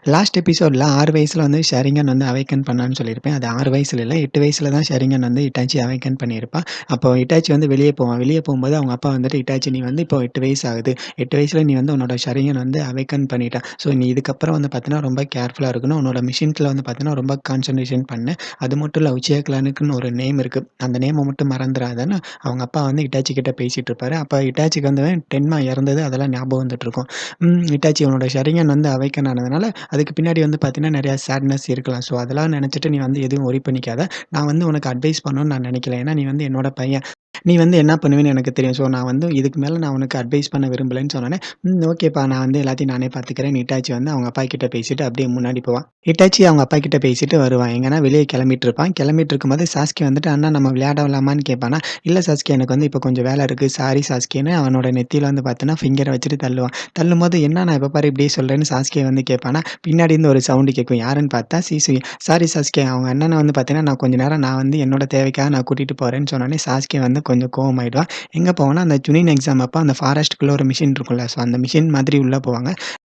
Last எபிசோட்ல 6 வயசுல வந்து ஷரிங்கன் வந்து அவேக்கன் பண்ணான்னு சொல்லியிருப்பேன். அது 6 வயசுல இல்ல, 8 வயசுல தான் ஷரிங்கன் வந்து இட்டாச்சி அவேக்கன் பண்ணியிருப்பான். அப்போ இட்டாச்சி வந்து வெளிய போவான். வெளிய போம்போது அவங்க அப்பா வந்துட்டு, "இட்டாச்சி நீ வந்து இப்போ 8 வயசு ஆகுது. 8 வயசுல நீ வந்து உன்னோட ஷரிங்கன் வந்து அவேக்கன் பண்ணிட்ட. ஸோ நீ இதுக்கப்புறம் வந்து பார்த்தீன்னா, ரொம்ப கேர்ஃபுல்லா இருக்கணும். உன்னோட மிஷின்ஸ்ல வந்து பார்த்தீன்னா, ரொம்ப கான்சன்ட்ரேஷன் பண்ணு. அது மட்டும் இல்ல உச்சியா கிளானுக்குன்னு ஒரு நேம் இருக்கு. அந்த நேம மட்டும் மறந்துறாதன்னு" அவங்க அப்பா வந்து இட்டாச்சி கிட்ட பேசிட்டு இருப்பாரு. அப்ப இட்டாச்சிக்கு வந்து டென்மா இறந்தது அதெல்லாம் ஞாபகம் வந்துட்டு இருக்கும். இட்டாச்சி உன்னோட ஷரிங்கன் வந்து அவேக்கன் ஆனதுனால அதுக்கு பின்னாடி வந்து பார்த்தீங்கன்னா, நெறைய சேட்னஸ் இருக்கலாம். ஸோ, அதெல்லாம் நெனச்சுட்டு நீ வந்து எதுவும் வொரி பண்ணிக்காத. நான் வந்து உனக்கு அட்வைஸ் பண்ணணும்னு நான் நெனைக்கல. ஏன்னா, நீ வந்து என்னோட பையன். நீ வந்து என்ன பண்ணுவேன்னு எனக்கு தெரியும். ஸோ, நான் வந்து இதுக்கு மேல நான் உனக்கு அட்வைஸ் பண்ண விரும்பலன்னு சொன்னோனே, ஓகேப்பா நான் வந்து எல்லாத்தையும் நானே பார்த்துக்கிறேன்." இட்டாச்சி வந்து அவங்க அப்பா கிட்ட பேசிட்டு அப்படியே முன்னாடி போவான். இட்டாச்சி அவங்க அப்பா கிட்ட பேசிட்டு வருவான். எங்கன்னா வெளிய கெளம்பிட்டு இருப்பான். கெளம்பிட்டு இருக்கும்போது சாஸ்கி வந்துட்டு, "அண்ணா நம்ம விளையாடலாமான்னு?" கேட்பானா, "இல்ல சாஸ்கி எனக்கு வந்து இப்போ கொஞ்சம் வேல இருக்கு. சாரி சாஸ்கின்னு" அவனோட நெத்தியில வந்து பார்த்தீன்னா, ஃபிங்கர வச்சுட்டு தள்ளுவான். தள்ளும்போது, "என்னண்ணா எப்ப பாரு இப்படியே சொல்றேன்னு" சாஸ்கி வந்து கேட்பானா, பின்னாடி இருந்து ஒரு சவுண்ட் கேட்கும். யாருன்னு பார்த்தா சிசுகி. "சாரி சாஸ்கி அவங்க அண்ணன வந்து பார்த்தீங்கன்னா, நான் கொஞ்ச நேரம் நான் வந்து என்னோட தேவைக்காக நான் கூட்டிட்டு போறேன்னு" சொன்னோனே, சாஸ்கி வந்து கொஞ்சம் கோவமாயிடுவான். எங்க போவான்னா, அந்த ஜுனின் எக்ஸாம் அப்ப அந்த ஃபாரஸ்ட்குள்ள ஒரு மிஷின் இருக்கும்ல. ஸோ அந்த மிஷின் மாதிரி உள்ள போவாங்க.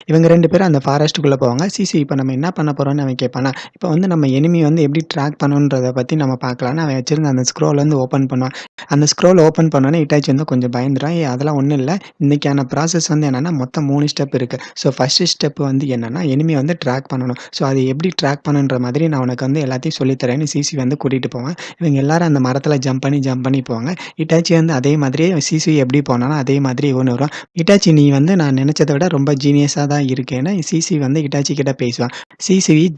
இவங்க 2 பேரும் அந்த ஃபாரஸ்ட்டுக்குள்ள போவாங்க. இப்ப நம்ம என்ன பண்ண போறோம்ன்னு அவன் கேட்பானா, இப்ப வந்து நம்ம எனிமி வந்து எப்படி ட்ராக் பண்ணணுன்றத பத்தி நம்ம பார்க்கலான்னு அவன் வச்சிருந்த அந்த ஸ்க்ரோல் வந்து ஓப்பன் பண்ணுவான். அந்த ஸ்க்ரோல் ஓப்பன் பண்ணோனே இட்டாச்சி வந்து கொஞ்சம் பயந்துருவான். அதெல்லாம் ஒண்ணும் இல்ல. இன்னைக்கான ப்ராசஸ் வந்து என்னன்னா, மொத்தம் 3 ஸ்டெப் இருக்கு. ஸோ ஃபர்ஸ்ட்டு ஸ்டெப் வந்து என்னன்னா, எனிமிய வந்து ட்ராக் பண்ணணும். ஸோ அது எப்படி ட்ராக் பண்ணுன்ற மாதிரி நான் உனக்கு வந்து எல்லாத்தையும் சொல்லி தரேன்னு வந்து கூட்டிட்டு போவான். இவங்க எல்லாரும் அந்த மரத்துல ஜம்ப் பண்ணி போவாங்க. இட்டாச்சி வந்து அதே மாதிரியே எப்படி போனானோ அதே மாதிரி இவனும் வருவான். இட்டாச்சி நீ வந்து நான் நெனச்சத விட ரொம்ப ஜீனியஸா தான் இருக்கேன்னு வந்து இட்டாச்சி கிட்ட பேசுவான்.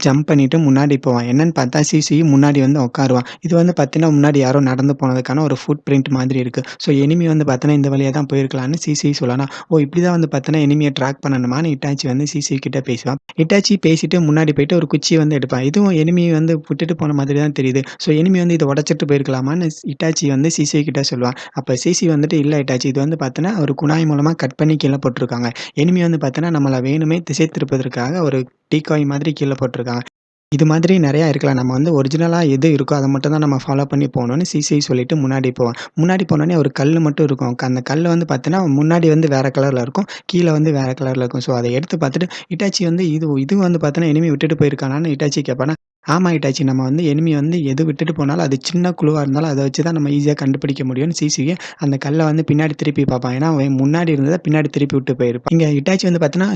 ஜம்ப் பண்ணிட்டு முன்னாடி போவான். என்னன்னு பார்த்தா முன்னாடி வந்து உட்காருவான். இது வந்து பார்த்தீங்கன்னா, முன்னாடி யாரோ நடந்து போனதுக்கான ஒரு ஃபுட் பிரிண்ட் மாதிரி இருக்கு. ஸோ எனிமி வந்து பார்த்தீங்கன்னா, இந்த வழியா தான் போயிருக்கலாம்ன்னு சொல்லலாம். ஓ! இப்படி தான் வந்து பார்த்தீங்கன்னா, எனிமிய ட்ராக் பண்ணணுமான்னு இட்டாச்சி வந்து கிட்ட பேசுவான். இட்டாச்சி பேசிட்டு முன்னாடி போயிட்டு ஒரு குச்சிய வந்து எடுப்பான். இதுவும் எனிமி வந்து விட்டுட்டு போன மாதிரி தான் தெரியுது. ஸோ எனிமி வந்து இத உடைச்சிட்டு போயிருக்கலாமான்னு இட்டாச்சி வந்து கிட்ட சொல்லுவான். அப்ப வந்துட்டு, "இல்ல இட்டாச்சி இது வந்து பார்த்தீன்னா, ஒரு குழாய் மூலமா கட் பண்ணி கீழ போட்டுருக்காங்க. எனிமி வந்து பார்த்தீன்னா, நம்மள வேணுமே திசை திருப்பதற்காக ஒரு டீகாய் மாதிரி கீழ போட்டுருக்காங்க. இது மாதிரி நெறையா இருக்கலாம். நம்ம வந்து ஒரிஜினலா எது இருக்கோ, அத மட்டும் தான் நம்ம ஃபாலோ பண்ணி போணும்னு" சொல்லிட்டு முன்னாடி போவான். முன்னாடி போனோனே ஒரு கல்லு மட்டும் இருக்கும். அந்த கல்லு வந்து பார்த்தீன்னா, முன்னாடி வந்து வேற கலர்ல இருக்கும். கீழ வந்து வேற கலர்ல இருக்கும். ஸோ அத எடுத்து பார்த்துட்டு, இட்டாச்சி வந்து இது வந்து பார்த்தீன்னா, எனிமி விட்டுட்டு போயிருக்கானான்னு இட்டாச்சி கேட்பானா, "ஆமா இட்டாச்சி நம்ம வந்து எனிமி வந்து எது விட்டுட்டு போனாலும், அது சின்ன குழுவா இருந்தாலும் அத வச்சு தான் நம்ம ஈஸியா கண்டுபிடிக்க முடியும்னு" அந்த கல்ல வந்து பின்னாடி திருப்பி பார்ப்பான். ஏன்னா, அவன் முன்னாடி இருந்தத பின்னாடி திருப்பி விட்டு போயிருப்பான். இங்க இட்டாச்சி வந்து பார்த்தீன்னா,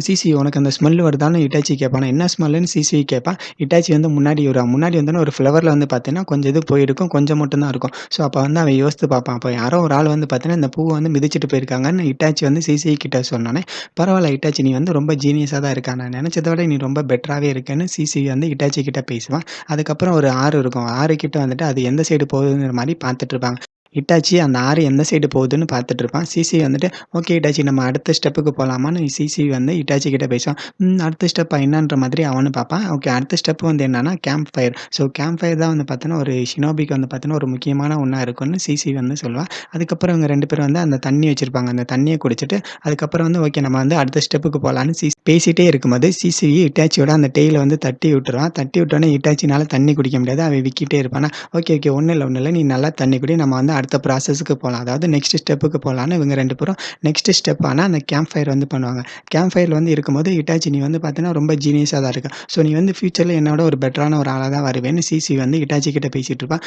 உனக்கு அந்த ஸ்மெல் வருதான்னு இட்டாச்சி கேட்பானா, என்ன ஸ்மெல்லுன்னு கேட்பான். இட்டாச்சி வந்து முன்னாடி வருவான். முன்னாடி வந்தோனே ஒரு ஃப்ளவர்ல வந்து பார்த்தீங்கன்னா, கொஞ்சம் இது போயிருக்கும். கொஞ்சம் மட்டும் தான் இருக்கும். ஸோ, அப்ப வந்து அவன் யோசித்து பார்ப்பான். அப்ப யாரோ ஒரு ஆள் வந்து பார்த்தீங்கன்னா, இந்த பூவ வந்து மிதிச்சுட்டு போயிருக்காங்கன்னு இட்டாச்சி வந்து கிட்ட சொன்னோனே, "பரவால்ல இட்டாச்சி நீ வந்து ரொம்ப ஜீனியஸா தான் இருக்க. நான் நெனச்சத விட நீ ரொம்ப பெட்டராவே இருக்கன்னு" வந்து இட்டாச்சி கிட்ட பேசுவான். அதுக்கப்புறம் ஒரு ஆறு இருக்கும். ஆறு கிட்ட வந்துட்டு அது எந்த சைடு போகுதுங்கிற மாரி பார்த்துட்டு இருப்பாங்க. இட்டாச்சி அந்த ஆறு எந்த சைடு போகுதுன்னு பார்த்துட்டு இருப்பான். வந்துட்டு, "ஓகே இட்டாச்சி நம்ம அடுத்த ஸ்டெப்புக்கு போலாமான்னு" வந்து இட்டாச்சி கிட்ட பேசுவான். அடுத்த ஸ்டெப்பா என்னன்ற மாதிரி அவனும் பார்ப்பான். ஓகே அடுத்த ஸ்டெப் வந்து என்னன்னா camp fire. So camp fire தான் வந்து பார்த்தீங்கன்னா, ஒரு ஷினோபிக்கு வந்து பார்த்தீங்கன்னா, ஒரு முக்கியமான ஒண்ணா இருக்குன்னு வந்து சொல்லுவான். அதுக்கப்புறம் இவங்க 2 பேரும் வந்து அந்த தண்ணி வச்சிருப்பாங்க. அந்த தண்ணிய குடிச்சிட்டு, அதுக்கப்புறம் வந்து ஓகே நம்ம வந்து அடுத்த ஸ்டெப்புக்கு போலான்னு பேசிட்டே இருக்கும்போது, இட்டாச்சியோட அந்த டெயில வந்து தட்டி விட்டுருவான். தட்டி விட்டோனே இட்டாச்சினால தண்ணி குடிக்க முடியாது. அவன் விக்கிட்டே இருப்பானா, "ஓகே, ஓகே ஒண்ணும் இல்ல. நீ நல்லா தண்ணி குடி. நம்ம வந்து அடுத்த ப்ராசஸ்க்கு போலாம். அதாவது நெக்ஸ்ட் ஸ்டெப்புக்கு போலான்னு" இவங்க 2 பேரும் நெக்ஸ்ட் ஸ்டெப் ஆனா அந்த கேம்ப் ஃபயர் வந்து பண்ணுவாங்க. கேம்ப் ஃபயர்ல வந்து இருக்கும்போது, "இட்டாச்சி நீ வந்து பார்த்தீங்கன்னா, ரொம்ப ஜீனியஸா தான் இருக்க. ஸோ நீ வந்து ஃபியூச்சர்ல என்னோட ஒரு பெட்டரான ஒரு ஆளா தான் வருவேன்னு" வந்து இட்டாச்சி கிட்ட பேசிட்டு இருப்பான்.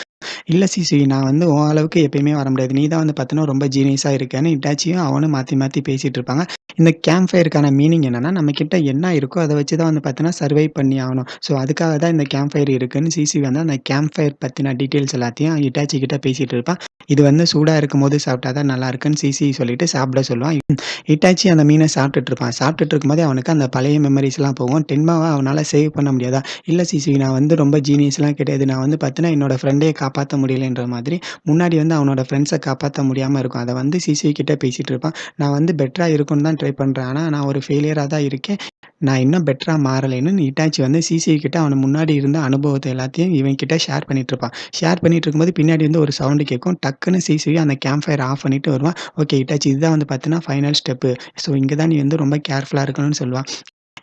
"இல்ல நான் வந்து உன் அளவுக்கு எப்பயுமே வர முடியாது. நீ தான் வந்து பார்த்தீன்னா, ரொம்ப ஜீனியஸா இருக்கன்னு" இட்டாச்சியும் அவனும் மாத்தி மாத்தி பேசிட்டு இருப்பாங்க. இந்த கேம்ப் ஃபயருக்கான மீனிங் என்னன்னா, நம்ம கிட்ட என்ன இருக்கோ அத வச்சு தான் வந்து பார்த்தீங்கன்னா, சர்வை பண்ணி ஆகணும். ஸோ அதுக்காக தான் இந்த கேம்ப் ஃபயர் இருக்குன்னு வந்து அந்த கேம்ப் ஃபயர் பத்தின டீட்டெயில்ஸ் எல்லாத்தையும் இட்டாச்சி கிட்ட பேசிட்டு இருப்பான். இது வந்து சூடா இருக்கும்போது சாப்பிட்டா தான் நல்லாருக்குன்னு சொல்லிட்டு சாப்பிட சொல்லுவான். இட்டாச்சி அந்த மீன சாப்பிட்டுட்டு இருப்பான். சாப்பிட்டுட்டு இருக்கும்போதே அவனுக்கு அந்த பழைய மெமரீஸ்லாம் போகும். டென்மாவ அவனால சேவ் பண்ண முடியாதா? "இல்ல நான் வந்து ரொம்ப ஜீனியஸ்லாம் கிடையாது. நான் வந்து பார்த்தீங்கன்னா, என்னோட ஃப்ரெண்டையே காப்பாத்த முடியலன்ற மாதிரி முன்னாடி வந்து அவனோட ஃப்ரெண்ட்ஸ காப்பாத்த முடியாம இருக்கும். அத வந்து கிட்ட பேசிட்டு இருப்பான். "நான் வந்து பெட்டரா இருக்கணும்னு தான் ட்ரை பண்றேன். ஆனா நான் ஒரு ஃபெயிலியரா தான் இருக்கேன். நான் இன்னும் பெட்டரா மாறலைன்னு" இட்டாச்சி வந்து கிட்ட அவன முன்னாடி இருந்த அனுபவத்த எல்லாத்தையும் இவன் கிட்ட ஷேர் பண்ணிட்டு இருப்பான். ஷேர் பண்ணிட்டு இருக்கும்போது பின்னாடி வந்து ஒரு சவுண்ட் கேட்கும். டக்குன்னு அந்த கேம்ப் ஃபயர் ஆஃப் பண்ணிட்டு வருவான். "ஓகே இட்டாச்சி இதுதான் வந்து பார்த்தீங்கன்னா, ஃபைனல் ஸ்டெப்பு. ஸோ இங்க தான் நீ வந்து ரொம்ப கேர்ஃபுல்லா இருக்கணும்னு" சொல்லுவான்.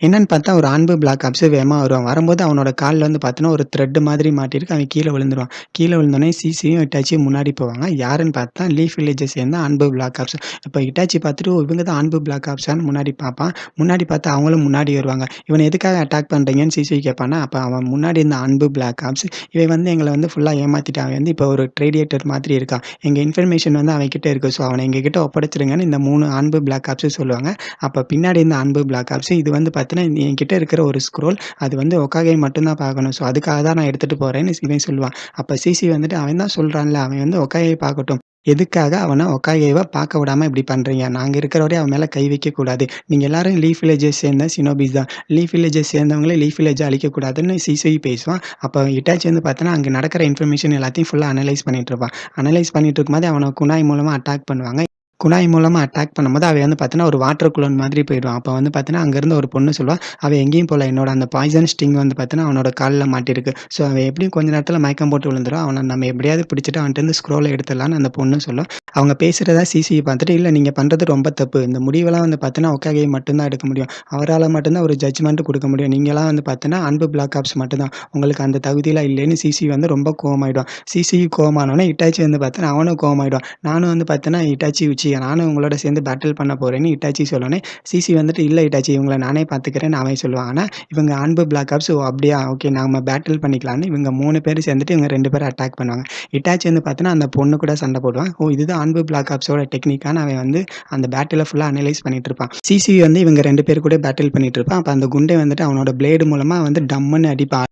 என்னன்னு பார்த்தா ஒரு அன்பு பிளாக் ஆப்ஸ் வேகமா வருவான். வரும்போது அவனோட கால்ல வந்து பார்த்தீங்கன்னா, ஒரு த்ரெட் மாதிரி மாட்டியிருக்கு. அவன் கீழ விழுந்துருவான். கீழ விழுந்தோனே சிசியும், இட்டாச்சியும் முன்னாடி போவாங்க. யாருன்னு பார்த்தா லீஃப் வில்லேஜ சேர்ந்த அன்பு பிளாக் ஆப்ஸ். இப்ப இட்டாச்சி பார்த்துட்டு, "ஓ! இவங்க தான் அன்பு பிளாக் ஆப்ஸான்னு முன்னாடி பார்ப்பான். முன்னாடி பார்த்தா அவங்களும் முன்னாடி வருவாங்க. இவன எதுக்காக அட்டாக் பண்றீங்கன்னு சிசி கேட்பானா, அப்ப அவன் முன்னாடி இருந்த அன்பு பிளாக் ஆப்ஸ், இவன் வந்து எங்கள வந்து ஃபுல்லா ஏமாத்திட்டான். அவன் வந்து இப்ப ஒரு ட்ரேடியேட்டர் மாதிரி இருக்கான். எங்க இன்ஃபர்மேஷன் வந்து அவன் கிட்ட இருக்கு. ஸோ அவன எங்ககிட்ட ஒப்படைச்சுருங்கன்னு இந்த 3 அன்பு பிளாக் ஆப்ஸ் சொல்லுவாங்க. அப்ப பின்னாடி இருந்த அன்பு பிளாக் ஆப்ஸ், இது வந்து பார்த்தீங்கன்னா, என்கிட்ட இருக்கிற ஒரு ஸ்க்ரோல். அது வந்து ஹோக்காகே மட்டும் தான் பார்க்கணும். ஸோ அதுக்காக தான் நான் எடுத்துட்டு போறேன்னு இவன் சொல்லுவான். அப்ப சிசி வந்துட்டு அவன் தான் சொல்றான்ல, அவன் வந்து ஹோக்காகே பார்க்கட்டும். எதுக்காக அவன ஹோக்காகேவ பார்க்க விடாம இப்படி பண்றீங்க? நாங்க இருக்கிற வரையும் அவன் மேல கை வைக்கக்கூடாது. நீங்க எல்லாரும் லீஃப் வில்லேஜ சேர்ந்த ஷினோபிஸ் தான். லீஃப் வில்லேஜ சேர்ந்தவங்களே லீஃப் வில்லேஜ அழிக்கக்கூடாதுன்னு சிசி பேசுவான். அப்ப இட்டாச்சி வந்து பார்த்தீங்கன்னா, அங்க நடக்கிற இன்ஃபர்மேஷன் எல்லாத்தையும் ஃபுல்லா அனலைஸ் பண்ணிட்டு இருப்பான். அனலைஸ் பண்ணிட்டு இருக்கும்போது அவன குனாய் மூலமா அட்டாக் பண்ணுவாங்க. குழாய் மூலமா அட்டாக் பண்ணும்போது, அவன் வந்து பார்த்தீங்கன்னா, ஒரு வாட்டர் குலோன் மாதிரி போயிடுவான். அப்ப வந்து பார்த்தீங்கன்னா, அங்கருந்து ஒரு பொண்ணு சொல்லுவா, "அவ எங்கேயும் போல. என்னோட அந்த பாய்சன் ஸ்டிங் வந்து பார்த்தீங்கன்னா, அவனோட கால்ல மாட்டியிருக்கு. ஸோ, அவன் எப்படியும் கொஞ்ச நேரத்தில மயக்கம் போட்டு விழுந்துருவான். அவன நம்ம எப்படியாவது பிடிச்சுட்டு அவன்ட்டருந்து ஸ்க்ரோல எடுத்துடலான்னு" அந்த பொண்ணு சொல்லும். அவங்க பேசுறத சிசி பார்த்துட்டு, "இல்ல நீங்க பண்றது ரொம்ப தப்பு. இந்த முடிவெல்லாம் வந்து பார்த்தீங்கன்னா, ஹோக்காகே மட்டும் தான் எடுக்க முடியும். அவரால மட்டும் தான் ஒரு ஜட்ஜ்மெண்ட் குடுக்க முடியும். நீங்கலாம் வந்து பார்த்தீங்கன்னா, அன்பு பிளாக் ஆப்ஸ் மட்டும் தான். உங்களுக்கு அந்த தகுதிலாம் இல்லைன்னு" சிசி வந்து ரொம்ப கோவமாயிடுவான். சிசி கோவமானோனே, இட்டாச்சி வந்து பார்த்தீங்கன்னா, அவனும் கோவமாயிடுவான். "நானும் வந்து பார்த்தீங்கன்னா, இட்டாச்சி உச்சிகா நானும் உங்களோட சேர்ந்து பேட்டில் பண்ண போறேன்னு" இட்டாச்சி சொன்னோனே, சிசி வந்துட்டு, "இல்ல இட்டாச்சி இவங்கள நானே பார்த்துக்கிறேன்னு" அவன் சொல்லுவான். ஆனா, இவங்க அன்பு பிளாக் ஆப்ஸ், "ஓ! அப்படியா? ஓகே. நாம பேட்டில் பண்ணிக்கலான்னு" இவங்க 3 பேரும் சேர்ந்துட்டு இவங்க 2 பேரும் அட்டாக் பண்ணுவாங்க. இட்டாச்சி வந்து பார்த்தீங்கன்னா, அந்த பொண்ணு கூட சண்டை போடுவான். ஓ! இதுதான் அன்பு பிளாக் ஆப்ஸோட டெக்னிக்கான்னு அவன் வந்து அந்த பேட்டில ஃபுல்லா அனலைஸ் பண்ணிட்டு இருப்பான். சிசி வந்து இவங்க 2 பேர் கூட பேட்டில் பண்ணிட்டு இருப்பான். அப்ப அந்த குண்டை வந்துட்டு அவனோட பிளேடு மூலமா வந்து டம்முன்னு அடிப்பான்.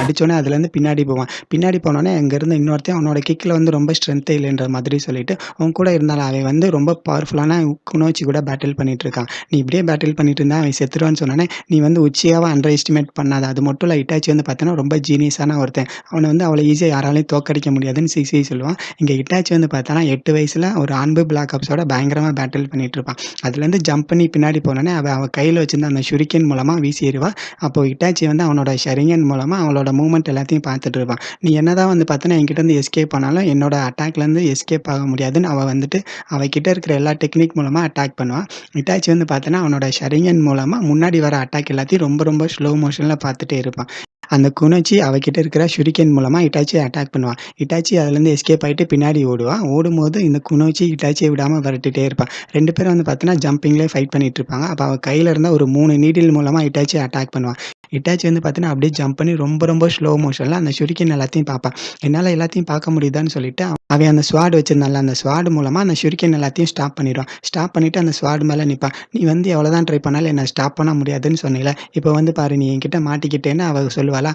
அடிச்சோனே அதுலேருந்து பின்னாடி போவான். பின்னாடி போனோனே அங்க இருந்த இன்னொருத்தன் அவனோட கிக்ல வந்து ரொம்ப ஸ்ட்ரென்த்தே இல்லைன்ற மாதிரி சொல்லிட்டு, அவன் கூட இருந்தாலும் அவன் வந்து ரொம்ப பவர்ஃபுல்லான குனோச்சி கூட பேட்டில் பண்ணிட்டு இருக்கான். நீ இப்படியே பேட்டில் பண்ணிட்டு இருந்தா அவன் செத்துருவான்னு சொன்னோனே, நீ வந்து உச்சியாவ அண்டர் எஸ்டிமேட் பண்ணாத. அது மட்டும் இல்ல இட்டாச்சி வந்து பார்த்தீங்கன்னா, ரொம்ப ஜீனியஸான ஒருத்தன். அவன வந்து அவ்வளோ ஈஸியா யாராலயும் தோற்கடிக்க முடியாதுன்னு சிசி சொல்லுவான். இங்க இட்டாச்சி வந்து பார்த்தோன்னா 8 வயசுல ஒரு அன்பு பிளாக் ஆப்ஸோட பயங்கரமா பேட்டில் பண்ணிட்டு இருப்பான். அதுலேருந்து ஜம்ப் பண்ணி பின்னாடி போனோனே, அவ கையில வச்சிருந்த அந்த ஷுரிக்கன் மூலமா வீசி எறிவா. அப்போ இட்டாச்சி வந்து அவனோட ஷரிங்கன் மூலமா அவளோட மூவ்மெண்ட் எல்லாத்தையும் பார்த்துட்டு இருப்பான். நீ என்னதான் வந்து பார்த்தீன்னா, என்கிட்டருந்து எஸ்கேப் ஆனாலும், என்னோட அட்டாக்லேருந்து எஸ்கேப் ஆக முடியாதுன்னு அவ வந்துட்டு, அவ கிட்ட இருக்கிற எல்லா டெக்னிக் மூலமா அட்டாக் பண்ணுவா. இட்டாச்சி வந்து பார்த்தீன்னா, அவனோட ஷரிங்கன் மூலமா முன்னாடி வர அட்டாக் எல்லாத்தையும் ரொம்ப ரொம்ப ஸ்லோ மோஷன்ல பார்த்துட்டே இருப்பான். அந்த குனோச்சி அவகிட்ட இருக்கிற ஷுரிக்கன் மூலமா இட்டாச்சிய அட்டாக் பண்ணுவான். இட்டாச்சி அதுலேருந்து எஸ்கேப் ஆயிட்டு பின்னாடி ஓடுவான். ஓடும்போது இந்த குனோச்சி இட்டாச்சிய விடாம விரட்டிட்டே இருப்பான். 2 பேரும் வந்து பார்த்தீன்னா, ஜம்பிங்லேயே ஃபைட் பண்ணிட்டு இருப்பாங்க. அப்ப அவ கையில இருந்த ஒரு 3 நீடில் மூலமா இட்டாச்சிய அட்டாக் பண்ணுவான். இட்டாச்சி வந்து பார்த்தீங்கன்னா, அப்படியே ஜம்ப் பண்ணி ரொம்ப ரொம்ப ஸ்லோ மோஷன்ல அந்த ஷுரிக்கன் எல்லாத்தையும் பார்ப்பான். என்னால எல்லாத்தையும் பார்க்க முடியுதான்னு சொல்லிட்டு, அவன் அந்த ஸ்வாட் வச்சிருந்தான்ல, அந்த ஸ்வாட் மூலமா அந்த ஷுரிக்கன் எல்லாத்தையும் ஸ்டாப் பண்ணிருவான். ஸ்டாப் பண்ணிட்டு அந்த ஸ்வாட் மேல நிப்பான். "நீ வந்து எவ்வளோதான் ட்ரை பண்ணாலும் என்ன ஸ்டாப் பண்ண முடியாதுன்னு சொன்னீல. இப்ப வந்து பாரு நீ என்கிட்ட மாட்டிக்கிட்டேன்னு" அவ சொல்லுவாளா,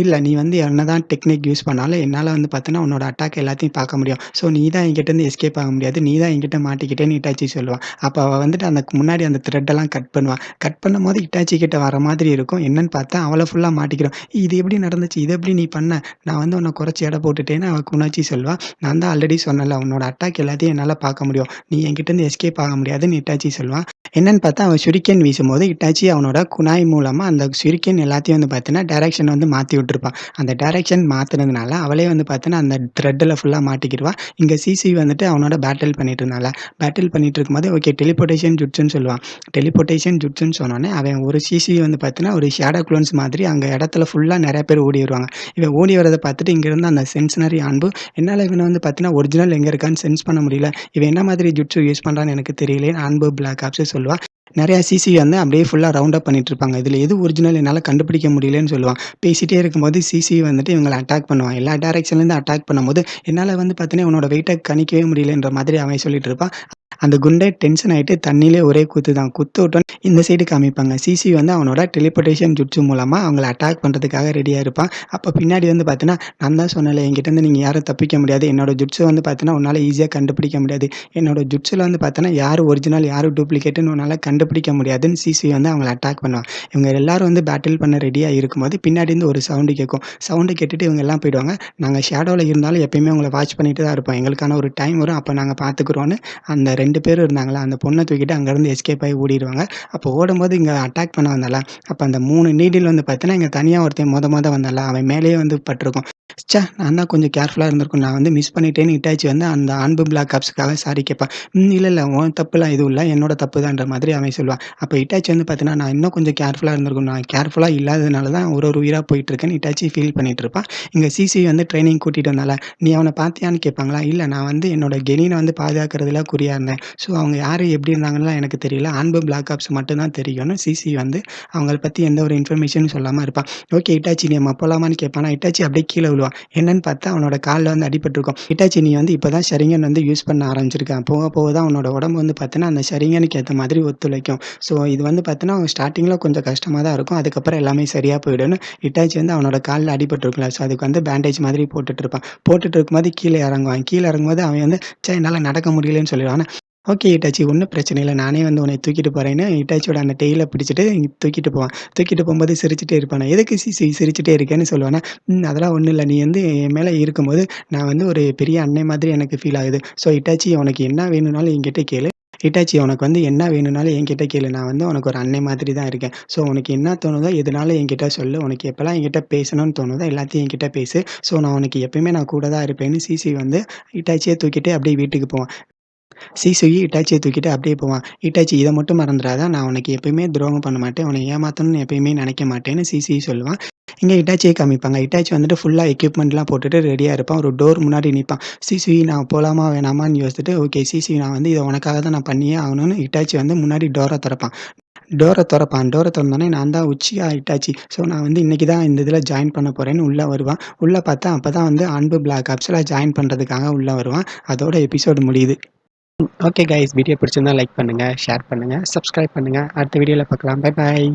இல்ல நீ வந்து என்னதான் டெக்னிக் யூஸ் பண்ணாலும் என்னால வந்து பார்த்தீன்னா, உன்னோட அட்டாக் எல்லாத்தையும் பார்க்க முடியும். ஸோ நீ தான் என்கிட்டருந்து எஸ்கேப் ஆக முடியாது. நீ தான் என்கிட்ட மாட்டிக்கிட்டேன்னு" இட்டாச்சி சொல்லுவா. அப்ப அவ வந்துட்டு அந்த முன்னாடி அந்த த்ரெட் எல்லாம் கட் பண்ணுவா. கட் பண்ணும்போது இட்டாச்சி கிட்ட வர மாதிரி இருக்கும். என்னன்னு பார்த்தா, அவள ஃபுல்லா மாட்டிக்கிறோம். "இது எப்படி நடந்துச்சு? இத எப்படி நீ பண்ண? நான் வந்து உன்ன குறைச்சு எடை போட்டுட்டேன்னு" அவ குணாச்சி சொல்லுவா. "நான் தான் ஆல்ரெடி சொன்னேன்ல, உன்னோட அட்டாக் எல்லாத்தையும் என்னால பார்க்க முடியும். நீ என்கிட்டருந்து எஸ்கேப் ஆக முடியாதுன்னு" இட்டாச்சி சொல்லுவான். என்னன்னு பார்த்தா, அவன் ஷுரிக்கன் வீசும்போது இட்டாச்சி அவனோட குனாய் மூலமா அந்த ஷுரிக்கன் எல்லாத்தையும் வந்து பார்த்தீங்கன்னா, டைரக்ஷன் வந்து மாத்தி விட்டுருப்பான். அந்த டைரக்ஷன் மாத்துனதுனால, அவளே வந்து பார்த்தீன்னா, அந்த த்ரெட்ல ஃபுல்லா மாட்டிக்கிருவா. இங்க சிசி வந்துட்டு அவனோட பேட்டில் பண்ணிட்டு இருந்தான்ல, பேட்டில் பண்ணிட்டு இருக்கும்போது, ஓகே டெலிபோர்டேஷன் ஜுட்ஸுன்னு சொல்லுவான். டெலிபோர்டேஷன் ஜுட்ஸுன்னு சொன்னோனே, அவன் ஒரு சிசி வந்து பார்த்தீன்னா, ஒரு ஷேடோ குளோன்ஸ் மாதிரி அங்க இடத்துல ஃபுல்லா நெறைய பேர் ஓடி வருவாங்க. இவன் ஓடி வரத பார்த்துட்டு, இங்க இருந்த அந்த சென்ஸ்னரி அன்பு, என்னால இவன வந்து பார்த்தீன்னா, ஒரிஜினல் எங்க இருக்கான்னு சென்ஸ் பண்ண முடியல. இவன் என்ன மாதிரி ஜுட்ஸு யூஸ் பண்றான்னு எனக்கு தெரியலையேன்னு அன்பு பிளாக் ஆப்ஸ் சொல்லுவா. நெறைய சிசி வந்து அப்படியே ஃபுல்லா ரவுண்ட் அப் பண்ணிட்டு இருப்பாங்க. இதுல எது ஒரிஜினல் என்னால கண்டுபிடிக்க முடியலன்னு சொல்லுவான். பேசிட்டே இருக்கும்போது சிசி வந்துட்டு இவங்கள அட்டாக் பண்ணுவான். எல்லா டைரக்ஷன்லேருந்து அட்டாக் பண்ணும்போது, என்னால வந்து பார்த்தீங்கன்னா, உன்னோட வெயிட்ட கணிக்கவே முடியலன்ற மாதிரி அவன் சொல்லிட்டு இருப்பான். அந்த குண்டே டென்ஷன் ஆயிட்டு தண்ணீலே ஒரே குத்து தான். குத்து விட்டோனே இந்த சைடு காமிப்பாங்க. சிசி வந்து அவனோட டெலிபோர்டேஷன் ஜுட்ஸு மூலமா அவங்கள அட்டாக் பண்றதுக்காக ரெடியா இருப்பான். அப்ப பின்னாடி வந்து பார்த்தீன்னா, நான் தான் சொன்னேன்ல என்கிட்டருந்து நீங்க யாரும் தப்பிக்க முடியாது. என்னோட ஜுட்ஸ வந்து பார்த்தீன்னா, உன்னால ஈஸியா கண்டுபிடிக்க முடியாது. என்னோட ஜுட்ஸுல வந்து பார்த்தீன்னா, யாரு ஒரிஜினல், யாரு டூப்ளிகேட்டுன்னு உன்னால கண்டுபிடிக்க முடியாதுன்னு சிசி வந்து அவங்கள அட்டாக் பண்ணுவான். இவங்க எல்லாரும் வந்து பேட்டில் பண்ண ரெடியா இருக்கும்போது, பின்னாடி இருந்து ஒரு சவுண்ட் கேட்கும். சவுண்ட் கேட்டுட்டு இவங்க எல்லாம் போயிடுவாங்க. நாங்க ஷேடோல இருந்தாலும் எப்பயுமே உங்கள வாட்ச் பண்ணிட்டு தான் இருப்போம். எங்களுக்கான ஒரு டைம் வரும். அப்ப நாங்க பார்த்துக்குறோம்ன்னு அந்த 2 பேரும் இருந்தாங்கல்ல, அந்த பொண்ண தூக்கிட்டு அங்கருந்து எஸ்கேப் ஆயி ஓடிருவாங்க. அப்போ ஓடும்போது இங்க அட்டாக் பண்ண வந்தான்ல, அப்ப அந்த 3 நீடில் வந்து பார்த்தீங்கன்னா, இங்க தனியா ஒருத்தன் மொத வந்தான்ல, அவன் மேலேயே வந்து பட்டிருக்கும். நான் தான் கொஞ்சம் கேர்ஃபுல்லா இருந்திருக்கணும். நான் வந்து மிஸ் பண்ணிட்டேன்னு இட்டாச்சி வந்து அந்த அன்பு பிளாக் ஆப்ஸ்க்காக சாரி கேட்பான். இல்ல உன் தப்புலாம் எதுவும் இல்ல. என்னோட தப்பு தான்ற மாதிரி அவன் சொல்லுவான். அப்ப இட்டாச்சி வந்து பார்த்தீங்கன்னா, நான் இன்னும் கொஞ்சம் கேர்ஃபுல்லா இருந்திருக்கணும். நான் கேர்ஃபுல்லா இல்லாததுனால தான் ஒரு ஒரு உயிரா போயிட்டுருக்கேன்னு இட்டாச்சி ஃபீல் பண்ணிட்டு இருப்பான். இங்க சிசி வந்து ட்ரெய்னிங் கூட்டிட்டு வந்தால, "நீ அவன பார்த்தியான்னு?" கேட்பாங்களா, "இல்ல நான் வந்து என்னோட கெனின வந்து பாதுகாக்கிறதுல குறியா இருந்தேன். ஸோ அவங்க யாரு எப்படி இருந்தாங்கன்னுலாம் எனக்கு தெரியல. அன்பு பிளாக் ஆப்ஸ் மட்டும் தான் தெரியும்னு" சிசி வந்து அவங்கள பத்தி எந்த ஒரு இன்ஃபர்மேஷனும் சொல்லாம இருப்பான். "ஓகே இட்டாச்சி நம்ம போலாமான்னு?" கேட்பான். இட்டாச்சி அப்படியே கீழ விழுவான். என்னன்னு பார்த்தா அவனோட கால்ல வந்து அடிபட்டுருக்கும். "ஹிட்டாச்சி நீ வந்து இப்ப தான் ஷரிங்கன் வந்து யூஸ் பண்ண ஆரம்பிச்சிருக்க. போக போக தான் உன்னோட உடம்பு வந்து பார்த்தீன்னா, அந்த ஷரிங்கனுக்கு ஏத்த மாதிரி ஒத்துழைக்கும். ஸோ இது வந்து பார்த்தீன்னா, ஸ்டார்ட்டிங்ல கொஞ்சம் கஷ்டமா தான் இருக்கும். அதுக்கப்புறம் எல்லாமே சரியா போயிடும்னு" ஹிட்டாச்சி வந்து அவனோட கால்ல அடிபட்டுருக்குல்ல, ஸோ அதுக்கு வந்து பேண்டேஜ் மாதிரி போட்டுட்டு இருப்பான். போட்டுட்டு இருக்கும்போது கீழ இறங்குவான். கீழ இறங்கும்போது அவன் வந்து, என்னால நடக்க முடியலன்னு" சொல்லிருவான். "ஓகே ஹிட்டாச்சி ஒண்ணும் பிரச்சனை இல்ல. நானே வந்து உன்னைய தூக்கிட்டு போறேன்னு" ஹிட்டாச்சியோட அந்த டெயில பிடிச்சுட்டு தூக்கிட்டு போவான். தூக்கிட்டு போம்போது சிரிச்சுட்டே இருப்பானா, "எதுக்கு சிசி சிரிச்சுட்டே இருக்கேன்னு?" சொல்லுவானா, அதெல்லாம் ஒண்ணும் இல்ல. நீ வந்து என் மேல இருக்கும்போது, நான் வந்து ஒரு பெரிய அண்ணன் மாதிரி எனக்கு ஃபீல் ஆகுது. ஸோ ஹிட்டாச்சி உனக்கு என்ன வேணும்னாலும் என்கிட்ட கேளு. ஹிட்டாச்சி உனக்கு வந்து என்ன வேணும்னாலும் என்கிட்ட கேளு. நான் வந்து உனக்கு ஒரு அண்ணன் மாதிரி தான் இருக்கேன். ஸோ உனக்கு என்ன தோணுதோ எதுனாலும் என்கிட்ட சொல்லு. உனக்கு எப்பலாம் என்கிட்ட பேசணும்னு தோணுதோ எல்லாத்தையும் என்கிட்ட பேசு. ஸோ நான் உனக்கு எப்பயுமே நான் கூட தான் இருப்பேன்னு" சிசி வந்து ஹிட்டாச்சிய தூக்கிட்டு அப்படியே வீட்டுக்கு போவான். சீசுயி இட்டாச்சிய தூக்கிட்டு அப்படியே போவான். "இட்டாச்சி இத மட்டும் மறந்துறாத. நான் உனக்கு எப்பயுமே துரோகம் பண்ண மாட்டேன். உன்னை ஏமாத்தணும்னு எப்பயுமே நெனைக்க மாட்டேன்னு" சிசி சொல்லுவான். இங்க இட்டாச்சிய காமிப்பாங்க. இட்டாச்சி வந்துட்டு ஃபுல்லா எக்யூப்மெண்ட்லாம் போட்டுட்டு ரெடியா இருப்பான். ஒரு டோர் முன்னாடி நிப்பான். "சிசி நான் போலாமா? வேணாமான்னு?" யோசிச்சுட்டு, "ஓகே சிசி நான் வந்து இத உனக்காக தான் நான் பண்ணியே ஆகணும்னு" இட்டாச்சி வந்து முன்னாடி டோர தொறப்பான். டோர தொறந்தோனே நான் தான் உச்சிகா இட்டாச்சி. ஸோ நான் வந்து இன்னைக்கு தான் இந்த இதுல ஜாயின் பண்ண போறேன்னு உள்ள வருவான். உள்ள பார்த்தா அப்பதான் வந்து அன்பு பிளாக் ஆப்ஸ்ல ஜாயின் பண்றதுக்காக உள்ள வருவான். அதோட எபிசோடு முடியுது. ஓகே கைஸ் வீடியோ பிடிச்சிருந்தா லைக் பண்ணுங்க, ஷேர் பண்ணுங்க, சப்ஸ்கிரைப் பண்ணுங்க. அடுத்த வீடியோல பார்க்கலாம். Bye bye.